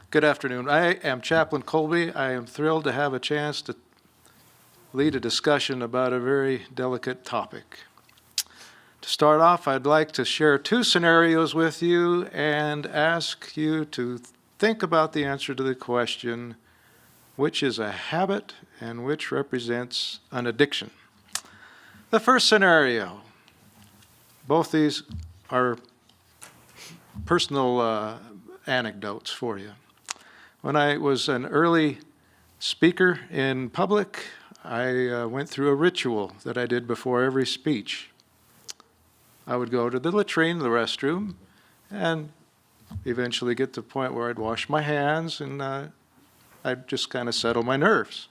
Good afternoon. I am Chaplain Colby. I am thrilled to have a chance to lead a discussion about a very delicate topic. To start off, I'd like to share two scenarios with you and ask you to think about the answer to the question, which is a habit and which represents an addiction. The first scenario, both these are personal anecdotes for you. When I was an early speaker in public, I went through a ritual that I did before every speech. I would go to the latrine, the restroom, and eventually get to the point where I'd wash my hands and I'd just kind of settle my nerves.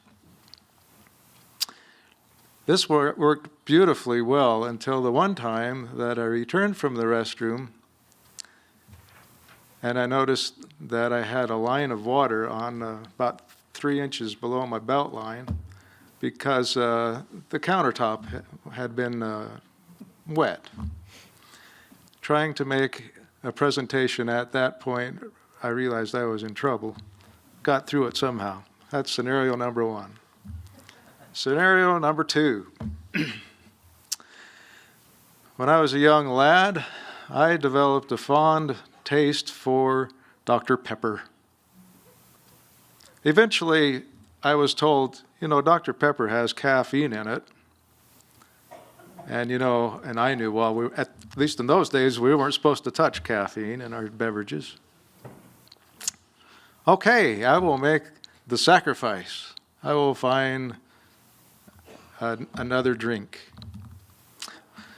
This worked beautifully well until the one time that I returned from the restroom and I noticed that I had a line of water on about 3 inches below my belt line because the countertop had been wet. Trying to make a presentation at that point, I realized I was in trouble. Got through it somehow. That's scenario number one. Scenario number two. When I was a young lad, I developed a fond taste for Dr. Pepper. Eventually, I was told, Dr. Pepper has caffeine in it. And, and I knew, well, at least in those days, we weren't supposed to touch caffeine in our beverages. Okay, I will make the sacrifice. I will find another drink.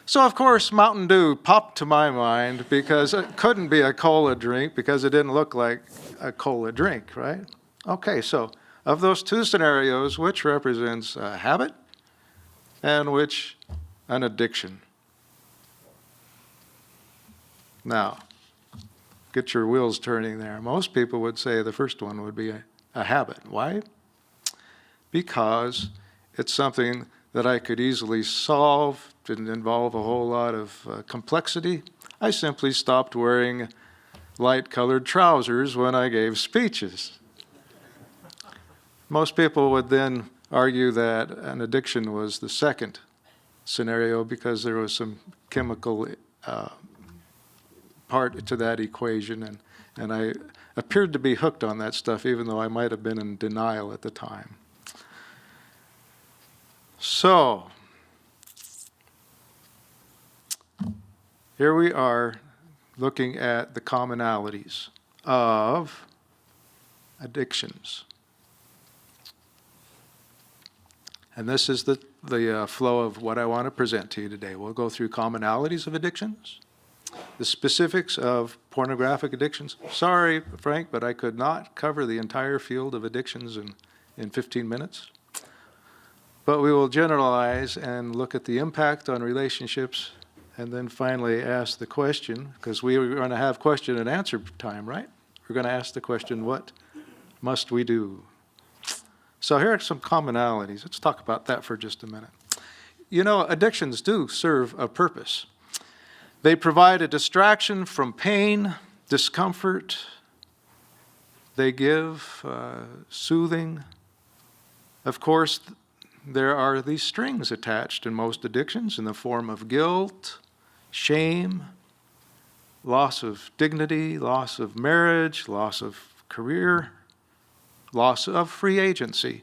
So, of course, Mountain Dew popped to my mind because it couldn't be a cola drink because it didn't look like a cola drink, right? Okay, so of those two scenarios, which represents a habit and which an addiction? Now, get your wheels turning there. Most people would say the first one would be a habit. Why? Because it's something that I could easily solve, didn't involve a whole lot of complexity. I simply stopped wearing light-colored trousers when I gave speeches. Most people would then argue that an addiction was the second scenario because there was some chemical part to that equation, and I appeared to be hooked on that stuff even though I might have been in denial at the time. So, here we are looking at the commonalities of addictions. And this is the flow of what I want to present to you today. We'll go through commonalities of addictions, the specifics of pornographic addictions. Sorry, Frank, but I could not cover the entire field of addictions in 15 minutes. But we will generalize and look at the impact on relationships and then finally ask the question, because we are going to have question and answer time, right? We're going to ask the question, what must we do? So here are some commonalities. Let's talk about that for just a minute. Addictions do serve a purpose. They provide a distraction from pain, discomfort. They give soothing. Of course, there are these strings attached in most addictions in the form of guilt, shame, loss of dignity, loss of marriage, loss of career, loss of free agency.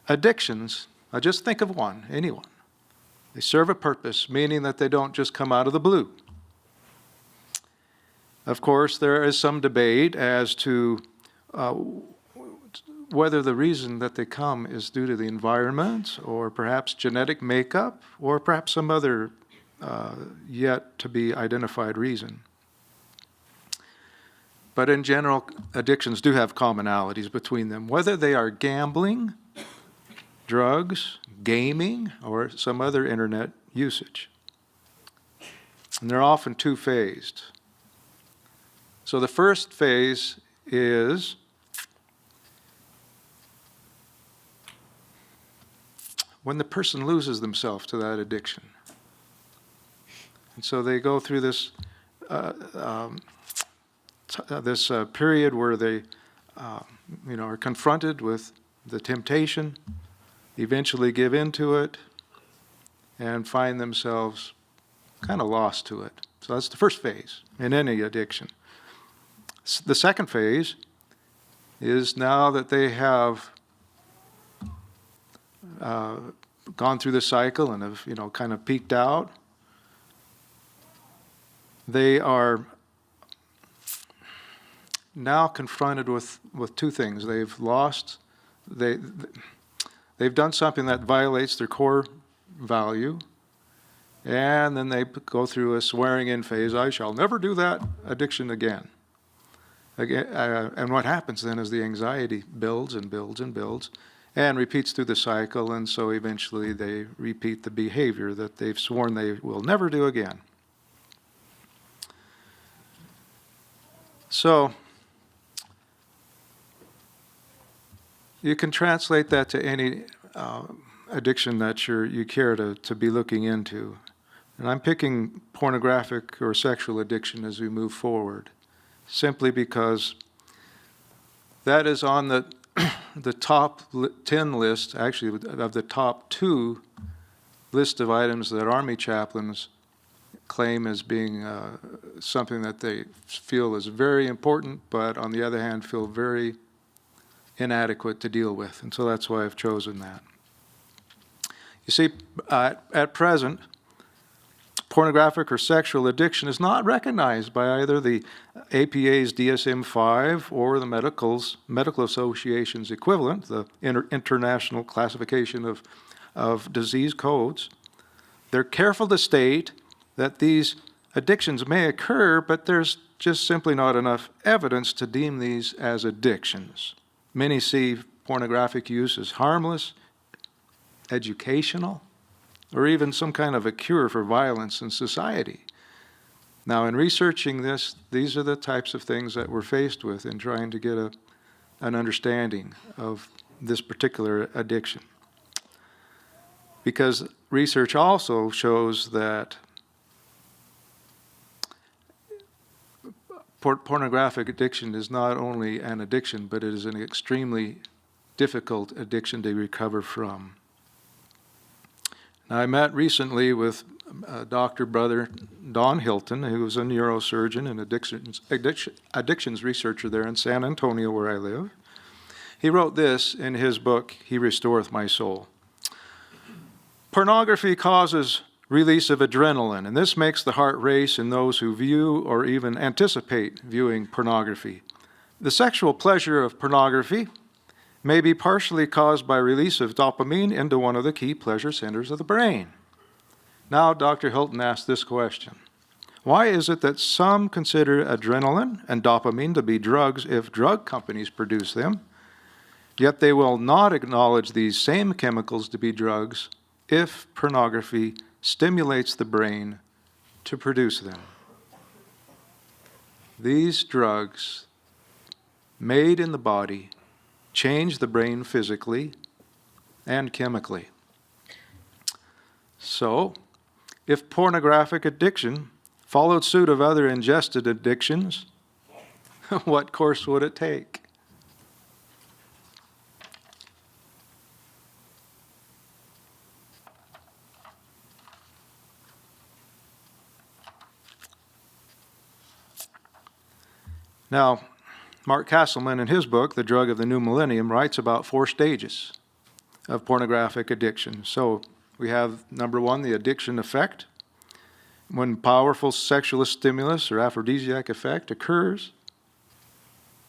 Addictions, now just think of one, anyone. They serve a purpose, meaning that they don't just come out of the blue. Of course, there is some debate as to whether the reason that they come is due to the environment or perhaps genetic makeup or perhaps some other yet to be identified reason. But in general, addictions do have commonalities between them, whether they are gambling, drugs, gaming, or some other internet usage. And they're often two-phased. So the first phase is when the person loses themselves to that addiction. And so they go through this period where they are confronted with the temptation, eventually give into it, and find themselves kind of lost to it. So that's the first phase in any addiction. The second phase is now that they have gone through the cycle and have, kind of peaked out, they are now confronted with two things. They've done something that violates their core value, and then they go through a swearing-in phase. I shall never do that addiction again. And what happens then is the anxiety builds and builds and builds and repeats through the cycle, and so eventually they repeat the behavior that they've sworn they will never do again. So you can translate that to any addiction that you care to be looking into. And I'm picking pornographic or sexual addiction as we move forward, simply because that is on the top 10 list, actually of the top 2 list of items that Army chaplains claim as being something that they feel is very important, but on the other hand feel very inadequate to deal with. And so that's why I've chosen that. You see, at present, pornographic or sexual addiction is not recognized by either the APA's DSM-5 or the Medical Association's equivalent, the International Classification of Disease Codes. They're careful to state that these addictions may occur, but there's just simply not enough evidence to deem these as addictions. Many see pornographic use as harmless, educational, or even some kind of a cure for violence in society. Now, in researching this, these are the types of things that we're faced with in trying to get an understanding of this particular addiction. Because research also shows that pornographic addiction is not only an addiction, but it is an extremely difficult addiction to recover from. Now, I met recently with Dr. Brother Don Hilton, who is a neurosurgeon and addictions researcher there in San Antonio, where I live. He wrote this in his book, He Restoreth My Soul. Pornography causes release of adrenaline, and this makes the heart race in those who view or even anticipate viewing pornography. The sexual pleasure of pornography may be partially caused by release of dopamine into one of the key pleasure centers of the brain. Now, Dr. Hilton asked this question: why is it that some consider adrenaline and dopamine to be drugs if drug companies produce them, yet they will not acknowledge these same chemicals to be drugs if pornography stimulates the brain to produce them? These drugs, made in the body, change the brain physically and chemically. So, if pornographic addiction followed suit of other ingested addictions, what course would it take? Now, Mark Castleman, in his book, The Drug of the New Millennium, writes about 4 stages of pornographic addiction. So we have, number 1, the addiction effect, when powerful sexual stimulus or aphrodisiac effect occurs,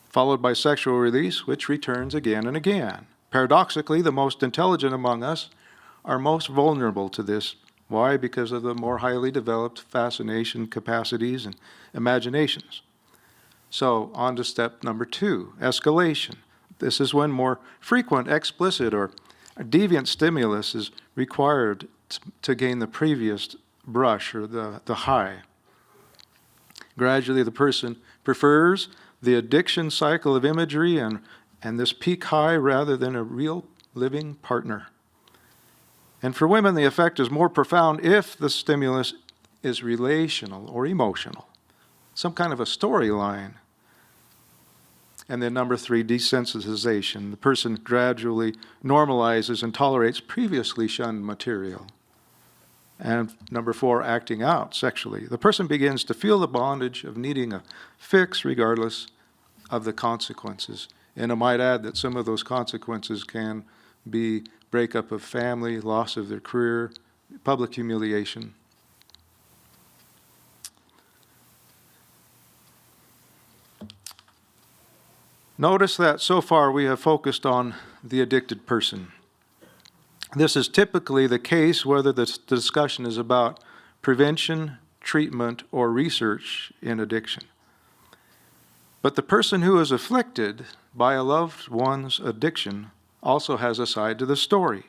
followed by sexual release, which returns again and again. Paradoxically, the most intelligent among us are most vulnerable to this. Why? Because of the more highly developed fascination capacities and imaginations. So, on to step number 2, escalation. This is when more frequent, explicit, or deviant stimulus is required to gain the previous brush or the high. Gradually, the person prefers the addiction cycle of imagery and this peak high rather than a real living partner. And for women, the effect is more profound if the stimulus is relational or emotional, some kind of a storyline And then number 3, desensitization. The person gradually normalizes and tolerates previously shunned material. And number 4, acting out sexually. The person begins to feel the bondage of needing a fix regardless of the consequences. And I might add that some of those consequences can be breakup of family, loss of their career, public humiliation. Notice that so far we have focused on the addicted person. This is typically the case whether the discussion is about prevention, treatment, or research in addiction. But the person who is afflicted by a loved one's addiction also has a side to the story,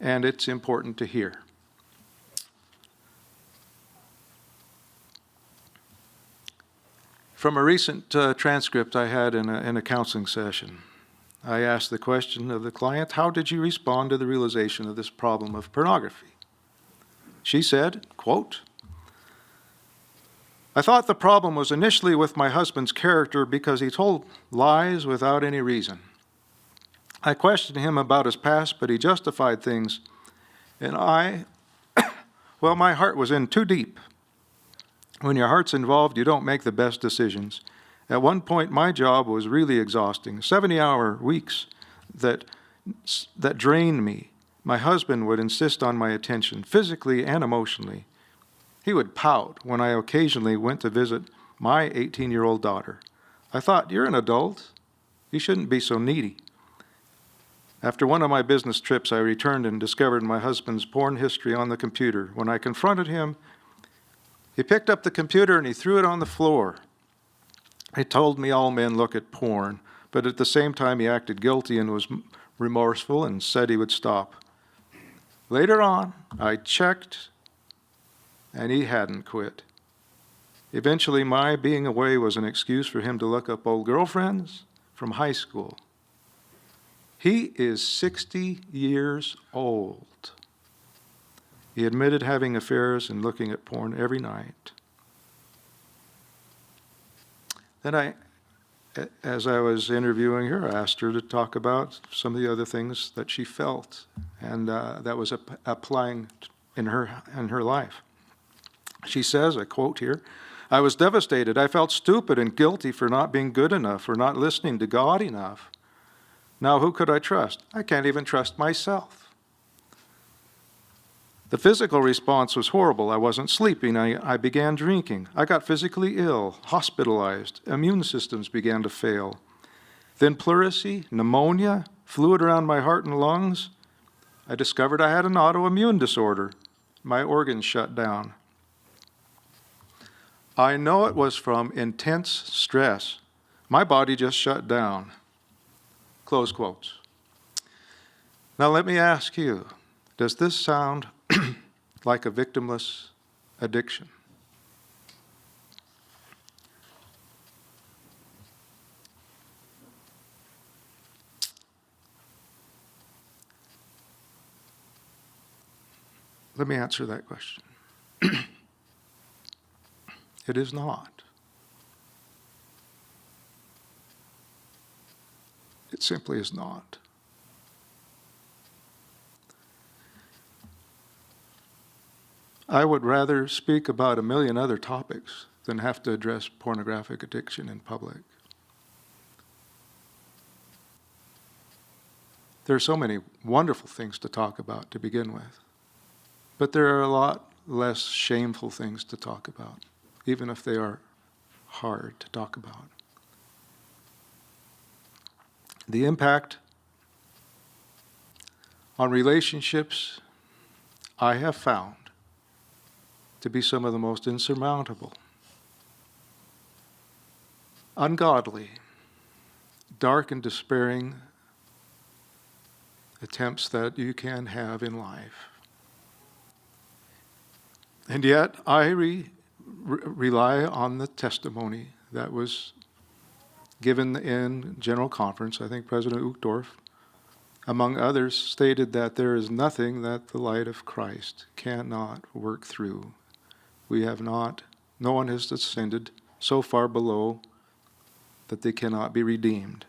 and it's important to hear. From a recent transcript I had in a counseling session, I asked the question of the client, how did you respond to the realization of this problem of pornography? She said, quote, I thought the problem was initially with my husband's character because he told lies without any reason. I questioned him about his past, but he justified things, and my heart was in too deep. When your heart's involved, you don't make the best decisions. At one point, my job was really exhausting, 70-hour weeks that drained me. My husband would insist on my attention, physically and emotionally. He would pout when I occasionally went to visit my 18-year-old daughter. I thought, you're an adult. You shouldn't be so needy. After one of my business trips, I returned and discovered my husband's porn history on the computer. When I confronted him, he picked up the computer and he threw it on the floor. He told me all men look at porn, but at the same time he acted guilty and was remorseful and said he would stop. Later on, I checked, and he hadn't quit. Eventually, my being away was an excuse for him to look up old girlfriends from high school. He is 60 years old. He admitted having affairs and looking at porn every night. Then as I was interviewing her, I asked her to talk about some of the other things that she felt, and that was applying in her life. She says, I quote here, I was devastated. I felt stupid and guilty for not being good enough, for not listening to God enough. Now, who could I trust? I can't even trust myself. The physical response was horrible. I wasn't sleeping. I began drinking. I got physically ill, hospitalized. Immune systems began to fail. Then pleurisy, pneumonia, fluid around my heart and lungs. I discovered I had an autoimmune disorder. My organs shut down. I know it was from intense stress. My body just shut down. Close quotes. Now let me ask you, does this sound like a victimless addiction? Let me answer that question. It is not. It simply is not. I would rather speak about a million other topics than have to address pornographic addiction in public. There are so many wonderful things to talk about to begin with, but there are a lot less shameful things to talk about, even if they are hard to talk about. The impact on relationships I have found to be some of the most insurmountable, ungodly, dark and despairing attempts that you can have in life. And yet I rely on the testimony that was given in General Conference. I think President Uchtdorf, among others, stated that there is nothing that the light of Christ cannot work through. No one has descended so far below that they cannot be redeemed.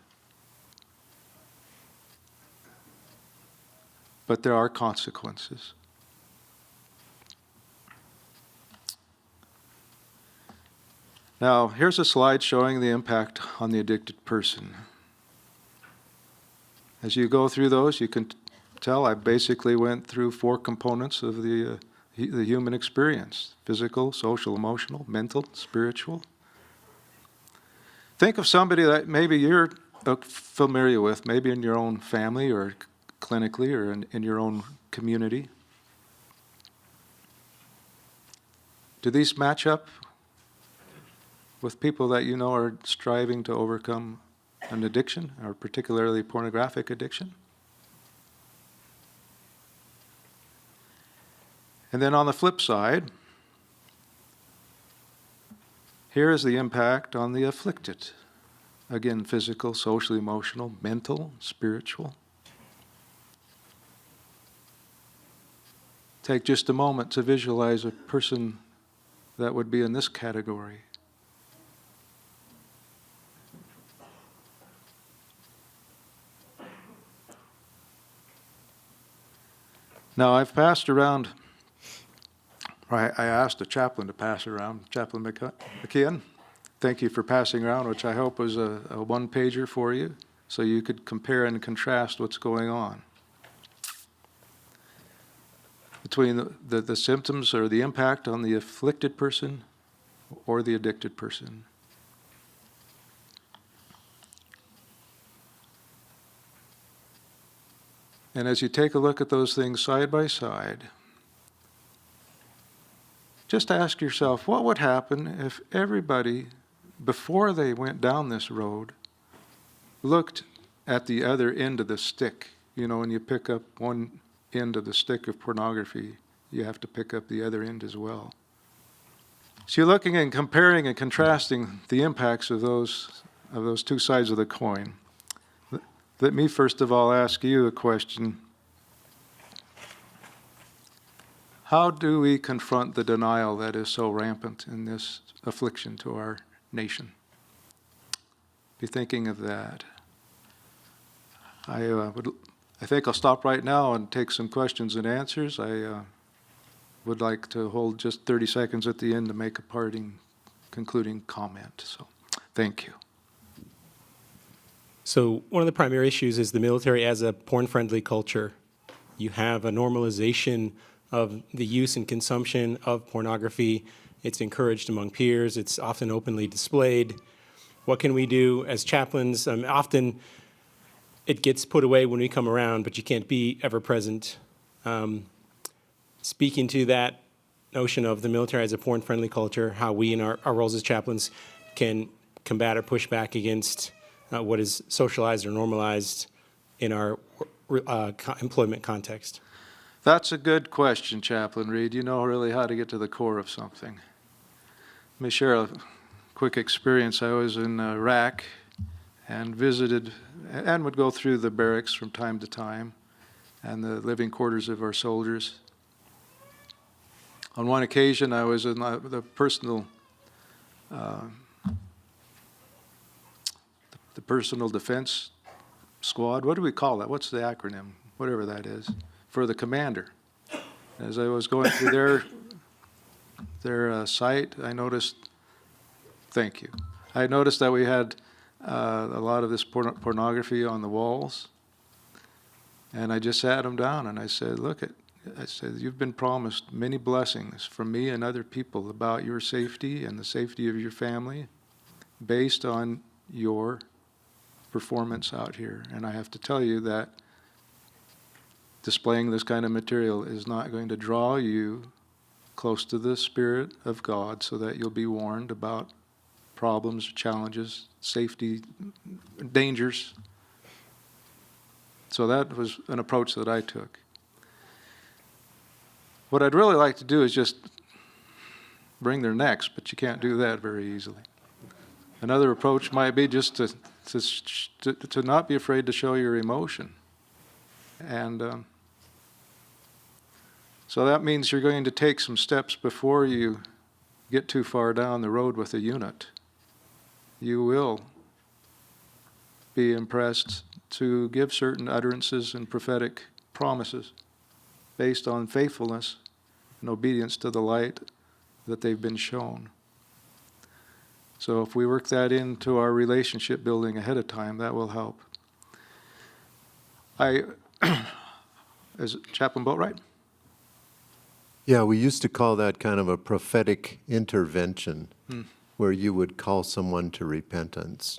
But there are consequences. Now, here's a slide showing the impact on the addicted person. As you go through those, you can tell I basically went through 4 components of the human experience: physical, social, emotional, mental, spiritual. Think of somebody that maybe you're familiar with, maybe in your own family or clinically or in your own community. Do these match up with people that you know are striving to overcome an addiction, or particularly pornographic addiction? And then on the flip side, here is the impact on the afflicted. Again, physical, social, emotional, mental, spiritual. Take just a moment to visualize a person that would be in this category. Now, I've passed around, I asked a chaplain to pass around, Chaplain McKeon. Thank you for passing around, which I hope was a one-pager for you, so you could compare and contrast what's going on between the symptoms or the impact on the afflicted person or the addicted person. And as you take a look at those things side by side, just ask yourself, what would happen if everybody, before they went down this road, looked at the other end of the stick? You know, when you pick up one end of the stick of pornography, you have to pick up the other end as well. So you're looking and comparing and contrasting the impacts of those 2 sides of the coin. Let me first of all ask you a question. How do we confront the denial that is so rampant in this affliction to our nation? Be thinking of that. I think I'll stop right now and take some questions and answers. I would like to hold just 30 seconds at the end to make a parting, concluding comment. So, thank you. So one of the primary issues is the military as a porn-friendly culture. You have a normalization of the use and consumption of pornography. It's encouraged among peers. It's often openly displayed. What can we do as chaplains? Often it gets put away when we come around, but you can't be ever present. Speaking to that notion of the military as a porn-friendly culture, how we in our roles as chaplains can combat or push back against what is socialized or normalized in our employment context? That's a good question, Chaplain Reed. You know really how to get to the core of something. Let me share a quick experience. I was in Iraq and visited and would go through the barracks from time to time and the living quarters of our soldiers. On one occasion, I was in the personal defense squad. What do we call that? What's the acronym? Whatever that is, for the commander. As I was going through their site, I noticed, thank you, I noticed that we had a lot of this pornography on the walls. And I just sat them down and I said, I said, you've been promised many blessings from me and other people about your safety and the safety of your family based on your performance out here. And I have to tell you that displaying this kind of material is not going to draw you close to the Spirit of God so that you'll be warned about problems, challenges, safety, dangers. So that was an approach that I took. What I'd really like to do is just bring their necks, but you can't do that very easily. Another approach might be just to not be afraid to show your emotion. And so that means you're going to take some steps before you get too far down the road with a unit. You will be impressed to give certain utterances and prophetic promises based on faithfulness and obedience to the light that they've been shown. So if we work that into our relationship building ahead of time, that will help. Is Chaplain Boatwright? Yeah, we used to call that kind of a prophetic intervention, where you would call someone to repentance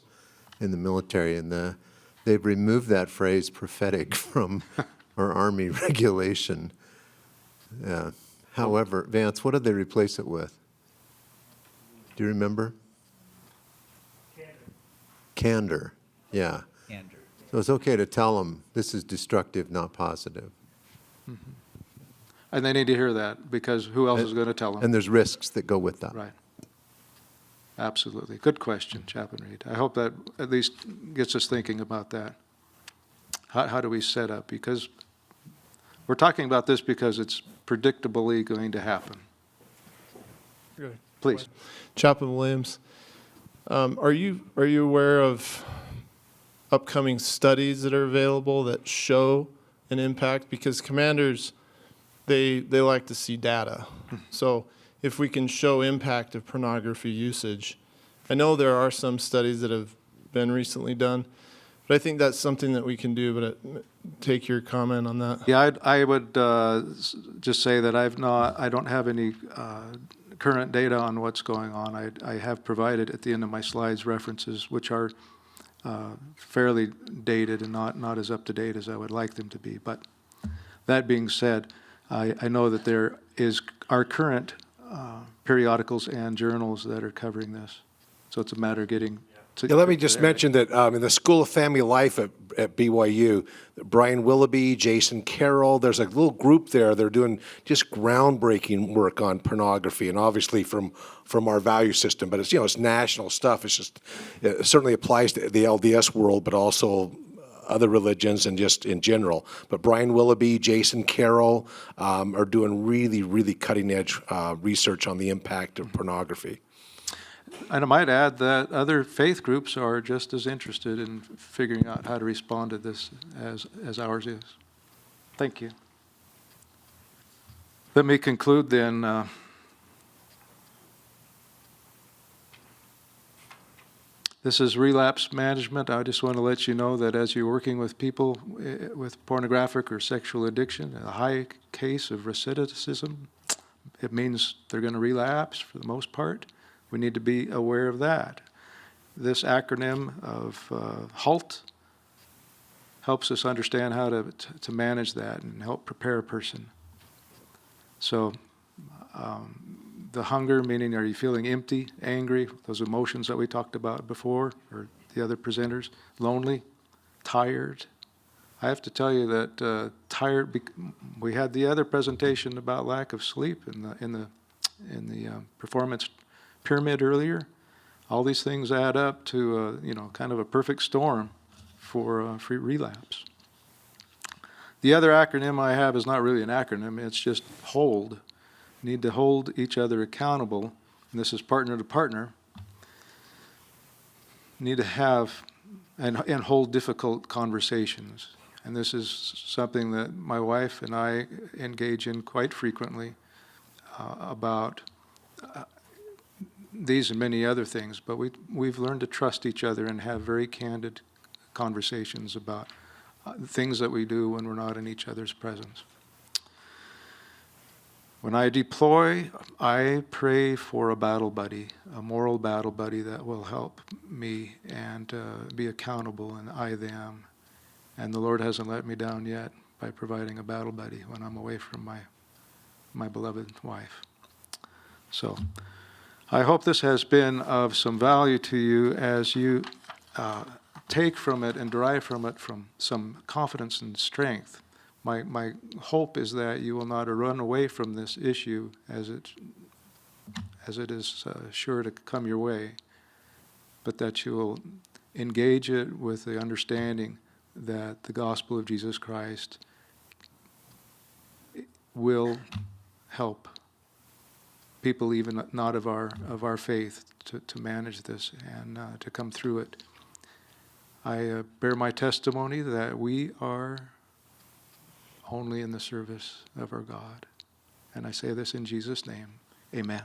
in the military. And they've removed that phrase prophetic from our Army regulation. However, Vance, what did they replace it with? Do you remember? Candor. Yeah. Candor. So it's okay to tell them this is destructive, not positive. And they need to hear that, because who else is going to tell them? And there's risks that go with that. Right. Absolutely. Good question, Chaplain Reed. I hope that at least gets us thinking about that. How do we set up? Because we're talking about this because it's predictably going to happen. Good. Please. Chaplain Williams, are you aware of upcoming studies that are available that show an impact? Because commanders, they like to see data. So if we can show impact of pornography usage, I know there are some studies that have been recently done, but I think that's something that we can do. But take your comment on that. Yeah, I would just say that I don't have any current data on what's going on. I have provided at the end of my slides references which are fairly dated and not as up to date as I would like them to be. But that being said, I know that there are current periodicals and journals that are covering this. So it's a matter of getting to... Yeah, let me just mention that in the School of Family Life at BYU, Brian Willoughby, Jason Carroll, there's a little group there. They're doing just groundbreaking work on pornography, and obviously from our value system. But it's national stuff. It certainly applies to the LDS world, but also other religions and just in general. But Brian Willoughby, Jason Carroll are doing really, really cutting edge research on the impact of pornography. And I might add that other faith groups are just as interested in figuring out how to respond to this as ours is. Thank you. Let me conclude then. This is relapse management. I just want to let you know that as you're working with people with pornographic or sexual addiction, a high case of recidivism, it means they're going to relapse for the most part. We need to be aware of that. This acronym of HALT helps us understand how to manage that and help prepare a person. So the hunger, meaning are you feeling empty, angry, those emotions that we talked about before, or the other presenters, lonely, tired. I have to tell you that tired, we had the other presentation about lack of sleep in the performance pyramid earlier. All these things add up to kind of a perfect storm for relapse. The other acronym I have is not really an acronym, it's just HOLD. Need to hold each other accountable, and this is partner to partner. Need to have and hold difficult conversations. And this is something that my wife and I engage in quite frequently about these and many other things, but we've learned to trust each other and have very candid conversations about things that we do when we're not in each other's presence. When I deploy, I pray for a battle buddy, a moral battle buddy that will help me and be accountable, and I them. And the Lord hasn't let me down yet by providing a battle buddy when I'm away from my beloved wife. So I hope this has been of some value to you as you take from it and derive from it from some confidence and strength. My hope is that you will not run away from this issue as it is sure to come your way, but that you will engage it with the understanding that the gospel of Jesus Christ will help people even not of our faith to manage this and to come through it. I bear my testimony that we are only in the service of our God. And I say this in Jesus' name. Amen.